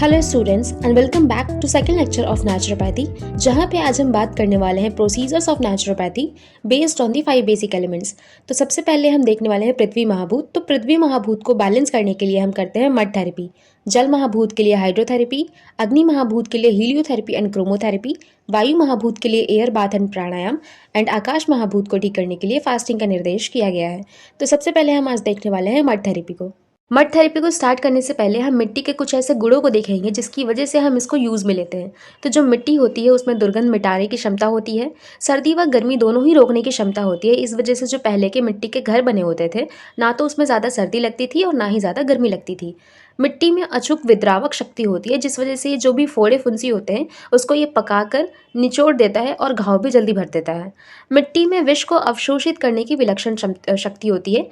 Hello students and welcome back to second lecture of naturopathy, जहाँ पे आज हम बात करने वाले हैं procedures of naturopathy based on the 5 basic elements. तो सबसे पहले हम देखने वाले हैं पृथ्वी महाभूत। तो पृथ्वी महाभूत को बैलेंस करने के लिए हम करते हैं मड थेरेपी, जल महाभूत के लिए हाइड्रोथेरेपी, अग्नि महाभूत के लिए हीलियोथेरेपी एंड क्रोमोथेरेपी, वायु महाभूत के लिए air bath and pranayama and आकाश महाभूत को ठीक करने के लिए फास्टिंग का निर्देश किया गया है। तो सबसे पहले हम आज देखने वाले हैं मड थेरेपी को। मड थेरेपी को स्टार्ट करने से पहले हम मिट्टी के कुछ ऐसे गुणों को देखेंगे जिसकी वजह से हम इसको यूज़ में लेते हैं। तो जो मिट्टी होती है उसमें दुर्गंध मिटाने की क्षमता होती है, सर्दी व गर्मी दोनों ही रोकने की क्षमता होती है। इस वजह से जो पहले के मिट्टी के घर बने होते थे, ना तो उसमें ज़्यादा सर्दी लगती थी और ना ही ज़्यादा गर्मी लगती थी। मिट्टी में अचूक विद्रावक शक्ति होती है, जिस वजह से ये जो भी फोड़े फुंसी होते हैं उसको ये पकाकर निचोड़ देता है और घाव भी जल्दी भर देता है। मिट्टी में विष को अवशोषित करने की विलक्षण शक्ति होती है।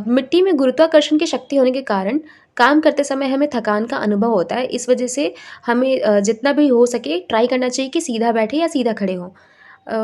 मिट्टी में गुरुत्वाकर्षण की शक्ति होने के कारण काम करते समय हमें थकान का अनुभव होता है। इस वजह से हमें जितना भी हो सके ट्राई करना चाहिए कि सीधा बैठे या सीधा खड़े हों।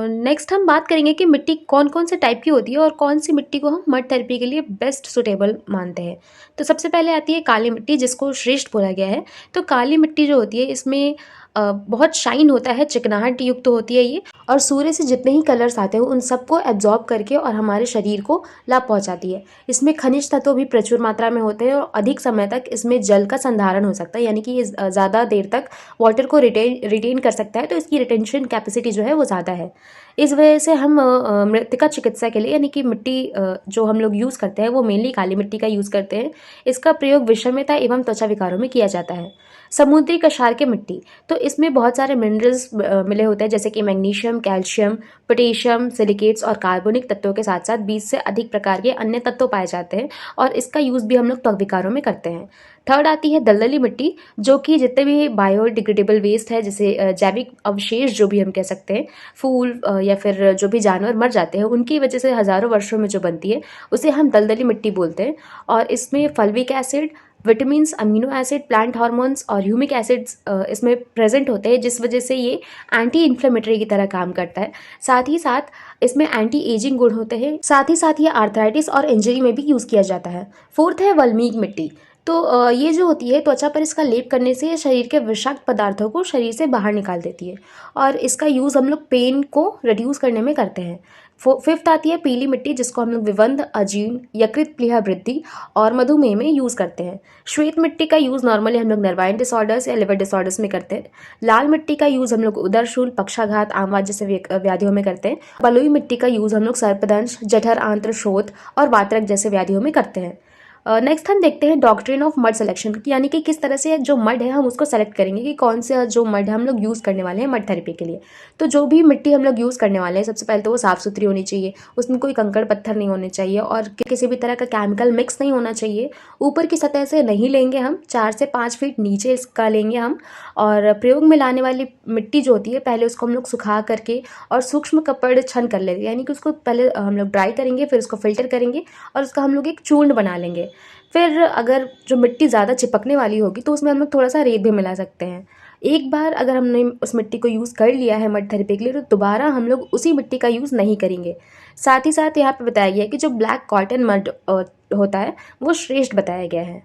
नेक्स्ट हम बात करेंगे कि मिट्टी कौन कौन से टाइप की होती है और कौन सी मिट्टी को हम मड थेरेपी के लिए बेस्ट सुटेबल मानते हैं। तो सबसे पहले आती है काली मिट्टी, जिसको श्रेष्ठ बोला गया है। तो काली मिट्टी जो होती है इसमें बहुत शाइन होता है, चिकनाहट युक्त तो होती है ये, और सूर्य से जितने ही कलर्स आते हैं उन सबको एब्जॉर्ब करके और हमारे शरीर को लाभ पहुंचाती है। इसमें खनिज तत्व भी प्रचुर मात्रा में होते हैं और अधिक समय तक इसमें जल का संधारण हो सकता है, यानी कि ये ज़्यादा देर तक वाटर को रिटेन कर सकता है। तो इसकी रिटेंशन कैपेसिटी जो है वो ज़्यादा है। इस वजह से हम मृतिका चिकित्सा के लिए, यानी कि मिट्टी जो हम लोग यूज़ करते हैं वो मेनली काली मिट्टी का यूज़ करते हैं। इसका प्रयोग विषमता एवं त्वचा विकारों में किया जाता है। समुद्री कछार की मिट्टी, तो इसमें बहुत सारे मिनरल्स मिले होते हैं, जैसे कि मैग्नीशियम, कैल्शियम, पोटेशियम, सिलिकेट्स और कार्बोनिक तत्वों के साथ साथ 20 से अधिक प्रकार के अन्य तत्व पाए जाते हैं और इसका यूज़ भी हम लोग त्वक विकारों में करते हैं। थर्ड आती है दलदली मिट्टी, जो कि जितने भी बायोडिग्रेडेबल वेस्ट है, जैसे जैविक अवशेष जो भी हम कह सकते हैं, फूल या फिर जो भी जानवर मर जाते हैं उनकी वजह से हज़ारों वर्षों में जो बनती है उसे हम दलदली मिट्टी बोलते हैं। और इसमें fulvic acid, vitamins, amino acid, plant hormones और ह्यूमिक एसिड्स इसमें प्रेजेंट होते हैं, जिस वजह से ये एंटी इन्फ्लेमेटरी की तरह काम करता है। साथ ही साथ इसमें एंटी एजिंग गुण होते हैं। साथ ही साथ ये आर्थराइटिस और इंजरी में भी यूज़ किया जाता है। फोर्थ है वल्मीक मिट्टी। तो ये जो होती है त्वचा पर इसका लेप करने से शरीर के विषाक्त पदार्थों को शरीर से बाहर निकाल देती है और इसका यूज़ हम लोग पेन को रिड्यूस करने में करते हैं। फिफ्थ आती है पीली मिट्टी, जिसको हम लोग विवंध, अजीर्ण, यकृत प्लीहा वृद्धि और मधुमेह में यूज़ करते हैं। श्वेत मिट्टी का यूज़ नॉर्मली हम लोग नर्वाइन डिसऑर्डर्स या लिवर डिसऑर्डर्स में करते हैं। लाल मिट्टी का यूज़ हम लोग उदरशूल, पक्षाघात, आमवात जैसे व्याधियों में करते हैं। बलुई मिट्टी का यूज़ हम लोग सर्पदंश, जठर आंत्र शोथ और वातरक जैसे व्याधियों में करते हैं। नेक्स्ट हम देखते हैं डॉक्ट्रिन ऑफ मड सिलेक्शन, यानी कि किस तरह से जो मड है हम उसको सेलेक्ट करेंगे कि कौन से जो मड है हम लोग यूज़ करने वाले हैं मड थेरेपी के लिए। तो जो भी मिट्टी हम लोग यूज़ करने वाले हैं सबसे पहले तो वो साफ़ सुथरी होनी चाहिए, उसमें कोई कंकड़ पत्थर नहीं होने चाहिए और किसी भी तरह का केमिकल मिक्स नहीं होना चाहिए। ऊपर की सतह से नहीं लेंगे हम, 4 से 5 फीट नीचे इसका लेंगे हम। और प्रयोग में लाने वाली मिट्टी जो होती है पहले उसको हम लोग सुखा करके और सूक्ष्म कपड़ छन कर लेते हैं, यानी कि उसको पहले हम लोग ड्राई करेंगे, फिर उसको फिल्टर करेंगे और उसका हम लोग एक चूर्ण बना लेंगे। फिर अगर जो मिट्टी ज़्यादा चिपकने वाली होगी तो उसमें हम लोग थोड़ा सा रेत भी मिला सकते हैं। एक बार अगर हमने उस मिट्टी को यूज़ कर लिया है मड थेरेपी के लिए तो दोबारा हम लोग उसी मिट्टी का यूज़ नहीं करेंगे। साथ ही साथ यहाँ पे बताया गया है कि जो ब्लैक कॉटन मड होता है वो श्रेष्ठ बताया गया है।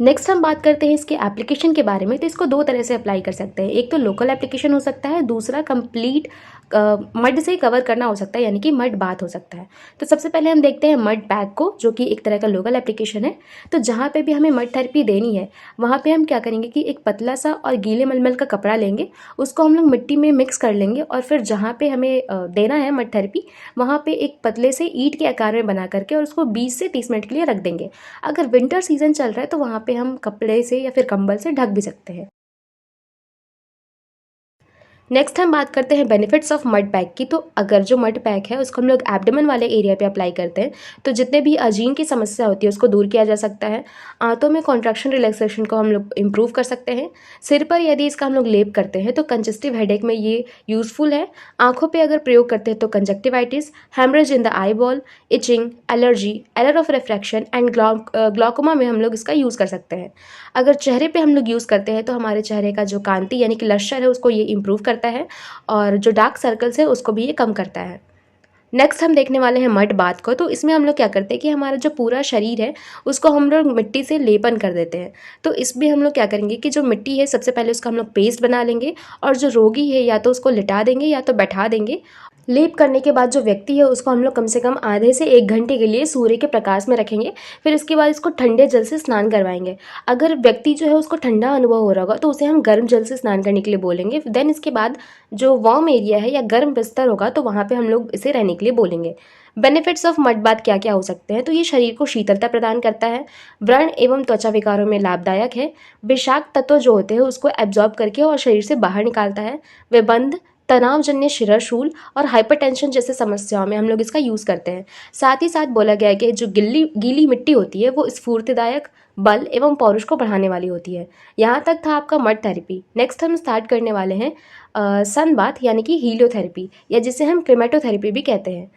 नेक्स्ट हम बात करते हैं इसके एप्लीकेशन के बारे में। तो इसको 2 तरह से अप्लाई कर सकते हैं, एक तो लोकल एप्लीकेशन हो सकता है, दूसरा कंप्लीट मड से कवर करना हो सकता है, यानी कि मड बाथ हो सकता है। तो सबसे पहले हम देखते हैं मड पैक को, जो कि एक तरह का लोकल एप्लीकेशन है। तो जहाँ पे भी हमें मड थेरेपी देनी है वहाँ पे हम क्या करेंगे कि एक पतला सा और गीले मलमल का कपड़ा लेंगे, उसको हम लोग मिट्टी में मिक्स कर लेंगे और फिर जहाँ पे हमें देना है मड थेरेपी वहाँ पे एक पतले से ईंट के आकार में बना करके और उसको 20 से 30 मिनट के लिए रख देंगे। अगर विंटर सीजन चल रहा है तो वहाँ पे हम कपड़े से या फिर कंबल से ढक भी सकते हैं। नेक्स्ट हम बात करते हैं बेनिफिट्स ऑफ मड पैक की। तो अगर जो मड पैक है उसको हम लोग एब्डोमेन वाले एरिया पे अप्लाई करते हैं तो जितने भी अजीर्ण की समस्या होती है उसको दूर किया जा सकता है। आंतों में कॉन्ट्रैक्शन रिलैक्सेशन को हम लोग इम्प्रूव कर सकते हैं। सिर पर यदि इसका हम लोग लेप करते हैं तो कंजस्टिव हेडेक में ये यूज़फुल है। आंखों पे अगर प्रयोग करते हैं तो conjunctivitis, haemorrhage in the eyeball, itching, allergy, error of refraction and glaucoma में हम लोग इसका यूज़ कर सकते हैं। अगर चेहरे पे हम लोग यूज़ करते हैं तो हमारे चेहरे का जो कांति यानी कि लश्यर है उसको ये इम्प्रूव करता है और जो डार्क सर्कल्स है उसको भी ये कम करता है। नेक्स्ट हम देखने वाले हैं मड बाथ को। तो इसमें हम लोग क्या करते हैं कि हमारा जो पूरा शरीर है उसको हम लोग मिट्टी से लेपन कर देते हैं। तो इसमें हम लोग क्या करेंगे कि जो मिट्टी है सबसे पहले उसका हम लोग पेस्ट बना लेंगे, और जो रोगी है या तो उसको लिटा देंगे या तो बैठा देंगे। लेप करने के बाद जो व्यक्ति है उसको हम लोग कम से कम आधे से 1 घंटे के लिए सूर्य के प्रकाश में रखेंगे। फिर इसके बाद इसको ठंडे जल से स्नान करवाएंगे। अगर व्यक्ति जो है उसको ठंडा अनुभव हो रहा होगा तो उसे हम गर्म जल से स्नान करने के लिए बोलेंगे। देन इसके बाद जो वार्म एरिया है या गर्म बिस्तर होगा तो वहाँ पे हम लोग इसे रहने के लिए बोलेंगे। बेनिफिट्स ऑफ मड बाथ क्या क्या हो सकते हैं? तो ये शरीर को शीतलता प्रदान करता है, व्रण एवं त्वचा विकारों में लाभदायक है, विषाक्त तत्व जो होते हैं उसको एब्जॉर्ब करके और शरीर से बाहर निकालता है, विबंध, तनावजन्य शिरशूल और हाइपरटेंशन जैसे समस्याओं में हम लोग इसका यूज़ करते हैं। साथ ही साथ बोला गया है कि जो गीली मिट्टी होती है वो स्फूर्तिदायक, बल एवं पौरुष को बढ़ाने वाली होती है। यहाँ तक था आपका मड थेरेपी। नेक्स्ट हम स्टार्ट करने वाले हैं सन बाथ यानी कि हीलियोथेरेपी, या जिसे हम क्रेमेटोथेरेपी भी कहते हैं।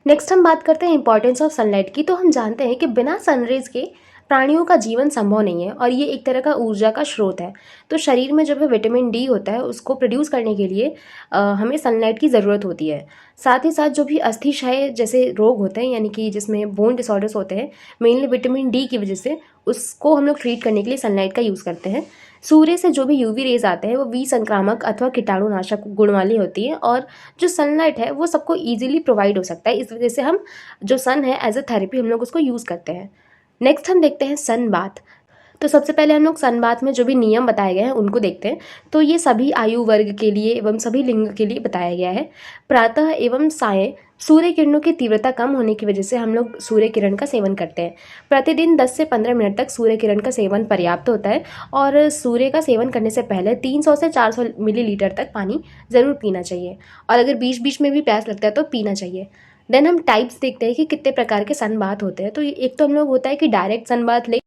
नेक्स्ट हम बात करते हैं इंपॉर्टेंस ऑफ सनलाइट की। तो हम जानते हैं कि बिना सनरेज के प्राणियों का जीवन संभव नहीं है, और ये एक तरह का ऊर्जा का स्रोत है। तो शरीर में जब विटामिन डी होता है उसको प्रोड्यूस करने के लिए हमें सनलाइट की ज़रूरत होती है। साथ ही साथ जो भी अस्थि क्षय जैसे रोग होते हैं, यानी कि जिसमें बोन डिसऑर्डर्स होते हैं, मेनली विटामिन डी की वजह से, उसको हम लोग ट्रीट करने के लिए सनलाइट का यूज़ करते हैं। सूर्य से जो भी यूवी रेज आते हैं वो विसंक्रामक अथवा कीटाणुनाशक गुण वाली होती है, और जो सनलाइट है वो सबको ईजिली प्रोवाइड हो सकता है। इस वजह से हम जो सन है एज अ थेरेपी हम लोग उसको यूज़ करते हैं। नेक्स्ट हम देखते हैं सन बाथ। तो सबसे पहले हम लोग सन बाथ में जो भी नियम बताए गए हैं उनको देखते हैं। तो ये सभी आयु वर्ग के लिए एवं सभी लिंग के लिए बताया गया है। प्रातः एवं सायं सूर्य किरणों की तीव्रता कम होने की वजह से हम लोग सूर्य किरण का सेवन करते हैं। प्रतिदिन 10 से 15 मिनट तक सूर्य किरण का सेवन पर्याप्त होता है, और सूर्य का सेवन करने से पहले 300 से 400 मिलीलीटर तक पानी ज़रूर पीना चाहिए, और अगर बीच बीच में भी प्यास लगता है तो पीना चाहिए। देन हम टाइप्स देखते हैं कि कितने प्रकार के सन बाथ होते हैं। तो एक तो हम लोग होता है कि डायरेक्ट सन बाथ ले।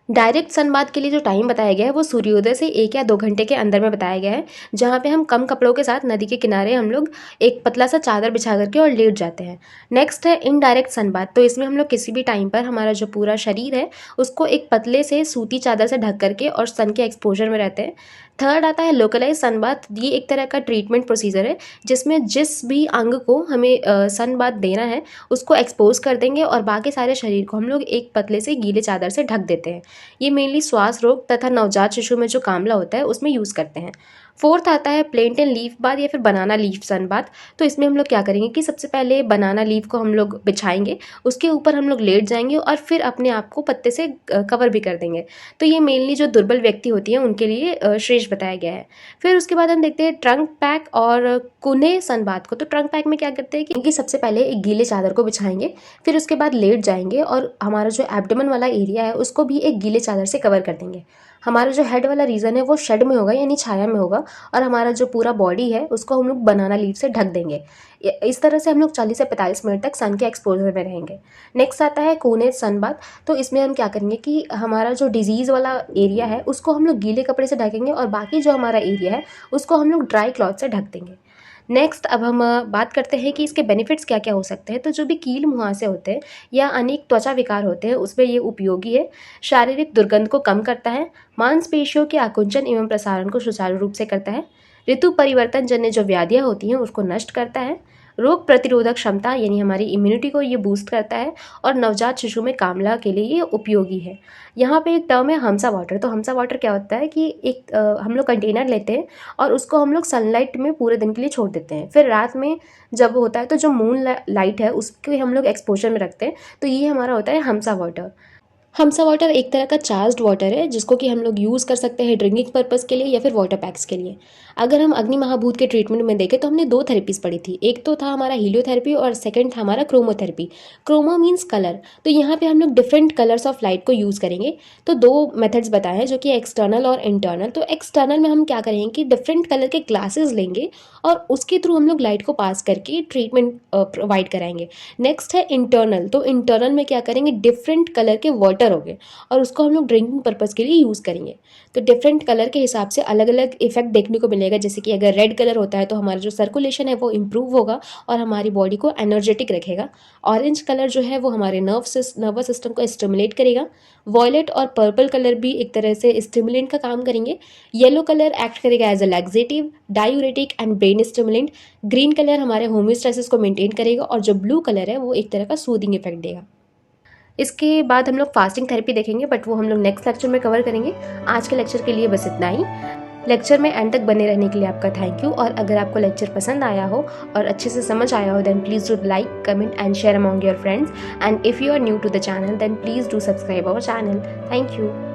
डायरेक्ट सनबाथ के लिए जो टाइम बताया गया है वो सूर्योदय से 1 या 2 घंटे के अंदर में बताया गया है, जहाँ पे हम कम कपड़ों के साथ नदी के किनारे हम लोग एक पतला सा चादर बिछा करके और लेट जाते हैं। नेक्स्ट है इनडायरेक्ट सनबाथ। तो इसमें हम लोग किसी भी टाइम पर हमारा जो पूरा शरीर है उसको एक पतले से सूती चादर से ढक करके और सन के एक्सपोजर में रहते हैं। थर्ड आता है लोकलाइज सनबाथ। ये एक तरह का ट्रीटमेंट प्रोसीजर है जिसमें जिस भी अंग को हमें सनबाथ देना है उसको एक्सपोज कर देंगे, और बाकी सारे शरीर को हम लोग एक पतले से गीले चादर से ढक देते हैं। ये मेनली श्वास रोग तथा नवजात शिशु में जो कामला होता है उसमें यूज़ करते हैं। फोर्थ आता है प्लेंटेन लीफ बाथ या फिर बनाना लीफ सन बाथ। तो इसमें हम लोग क्या करेंगे कि सबसे पहले बनाना लीफ को हम लोग बिछाएंगे, उसके ऊपर हम लोग लेट जाएंगे और फिर अपने आप को पत्ते से कवर भी कर देंगे। तो ये मेनली जो दुर्बल व्यक्ति होती है उनके लिए श्रेष्ठ बताया गया है। फिर उसके बाद हम देखते हैं ट्रंक पैक और कुने सन बाथ को। तो ट्रंक पैक में क्या करते हैं कि सबसे पहले एक गीले चादर को बिछाएंगे, फिर उसके बाद लेट जाएंगे और हमारा जो एब्डोमेन वाला एरिया है उसको भी एक गीले चादर से कवर कर देंगे। हमारा जो हेड वाला रीजन है वो शेड में होगा यानी छाया में होगा, और हमारा जो पूरा बॉडी है उसको हम लोग बनाना लीफ से ढक देंगे। इस तरह से हम लोग 40 से 45 मिनट तक सन के एक्सपोजर में रहेंगे। नेक्स्ट आता है कोने सन बाथ। तो इसमें हम क्या करेंगे कि हमारा जो डिजीज़ वाला एरिया है उसको हम लोग गीले कपड़े से ढकेंगे, और बाकी जो हमारा एरिया है उसको हम लोग ड्राई क्लॉथ से ढक देंगे। नेक्स्ट अब हम बात करते हैं कि इसके बेनिफिट्स क्या क्या हो सकते हैं। तो जो भी कील मुहासे होते हैं या अनेक त्वचा विकार होते हैं उसमें ये उपयोगी है। शारीरिक दुर्गंध को कम करता है, मांसपेशियों के आकुंचन एवं प्रसारण को सुचारू रूप से करता है, ऋतु परिवर्तन जन्य जो व्याधियाँ होती हैं उसको नष्ट करता है, रोग प्रतिरोधक क्षमता यानी हमारी इम्यूनिटी को ये बूस्ट करता है, और नवजात शिशु में कामला के लिए ये उपयोगी है। यहाँ पे एक टर्म है हमसा वाटर। तो हमसा वाटर क्या होता है कि एक हम लोग कंटेनर लेते हैं और उसको हम लोग सनलाइट में पूरे दिन के लिए छोड़ देते हैं, फिर रात में जब होता है तो जो मून लाइट है उसके हम लोग एक्सपोजर में रखते हैं। तो ये हमारा होता है हमसा वाटर। हमसा वाटर एक तरह का चार्ज्ड वाटर है जिसको कि हम लोग यूज़ कर सकते हैं ड्रिंकिंग पर्पज़ के लिए या फिर वाटर पैक्स के लिए। अगर हम अग्नि महाभूत के ट्रीटमेंट में देखें तो हमने 2 थेरेपीज़ पढ़ी थी। एक तो था हमारा हीलियोथेरेपी और सेकंड था हमारा क्रोमोथेरेपी। Chromo means colour. तो यहाँ पे हम लोग डिफरेंट कलर्स ऑफ लाइट को यूज़ करेंगे। तो 2 मेथड्स बताए हैं जो कि एक्सटर्नल और इंटरनल। तो एक्सटर्नल में हम क्या करेंगे कि डिफरेंट कलर के ग्लासेस लेंगे और उसके थ्रू हम लोग लाइट को पास करके ट्रीटमेंट प्रोवाइड कराएंगे। नेक्स्ट है इंटरनल। तो इंटरनल में क्या करेंगे, डिफरेंट कलर के वाटर वाटर हो गए और उसको हम लोग ड्रिंकिंग पर्पज़ के लिए यूज़ करेंगे। तो डिफरेंट कलर के हिसाब से अलग अलग इफेक्ट देखने को मिलेगा। जैसे कि अगर रेड कलर होता है तो हमारा जो सर्कुलेशन है वो इम्प्रूव होगा और हमारी बॉडी को एनर्जेटिक रखेगा। ऑरेंज कलर जो है वो हमारे नर्वस सिस्टम को स्टिमुलेट करेगा। वॉयलेट और पर्पल कलर भी एक तरह से स्टिमुलेंट का काम करेंगे। येलो कलर एक्ट करेगा as a laxative, diuretic and brain stimulant. Green colour हमारे होम्योस्टेसिस को मेंटेन करेगा और जो ब्लू कलर है वो एक तरह का सूदिंग इफेक्ट देगा। इसके बाद हम लोग फास्टिंग थेरेपी देखेंगे, बट वो हम लोग नेक्स्ट लेक्चर में कवर करेंगे। आज के लेक्चर के लिए बस इतना ही। लेक्चर में एंड तक बने रहने के लिए आपका थैंक यू। और अगर आपको लेक्चर पसंद आया हो और अच्छे से समझ आया हो then please do like, comment and share among your friends. And if you are new to the channel then please do subscribe our channel. Thank you.